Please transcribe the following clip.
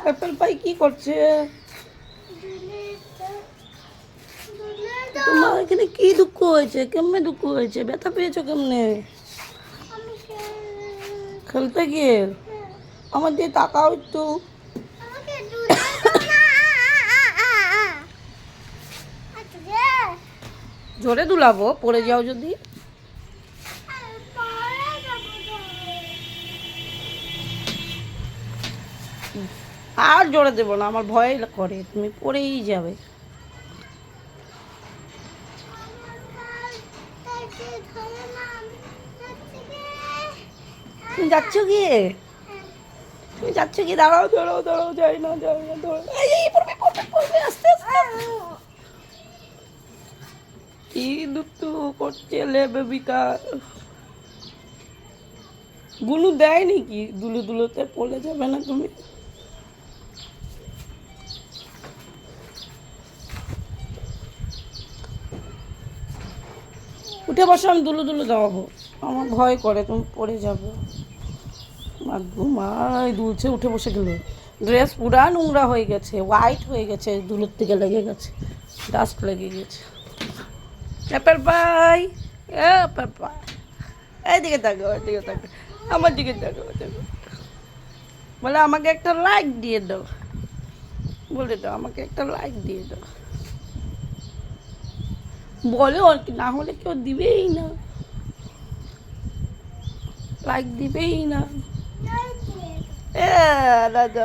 Apple pie কি করছে? তোমার এখানে কি দুঃখ হয়েছে? কেমনে দুঃখ হয়েছে? ব্যথা পেয়েছো কেমনে? খেলতে গিয়ে আমার দিয়ে তাকাও একটু। জোরে দুলাবো, পড়ে যাও যদি। আর জোরে দেবো না, আমার ভয় করে, তুমি পড়েই যাবে। তুমি যাচ্ছ গিয়ে? তুমি যাচ্ছ কি? দাঁড়াও দাঁড়াও দাঁড়াও, যাই না যাই না, দাঁড়াও। এই পড়বে পড়বে পড়বে, আস্তে আস্তে। কি দুষ্টু করছে লে বেবিকা। গুলু দেয় নাকি? দুলু দুলুতে পড়ে যাবে না তুমি? উঠে বসো, আমি দুলু দুলু দেওয়াবো। আমার ভয় করে তুমি পড়ে যাবে। ঘুমাই দুলছে, উঠে বসে গেল। ড্রেস পুরা নোংরা হয়ে গেছে, হোয়াইট হয়ে গেছে, দুলুর থেকে লেগে গেছে, ডাস্ট লেগে গেছে। অ্যাপেল পাই, অ্যাপেল পাই, এইদিকে থাকো, এদিকে থাকো, আমার দিকে থাকো, দেখো। বলে আমাকে একটা লাইক দিয়ে দাও, বলে দাও আমাকে একটা লাইক দিয়ে দাও। বলে আর কি, না হলে কেউ দিবেই না, লাইক দিবেই না। রাজা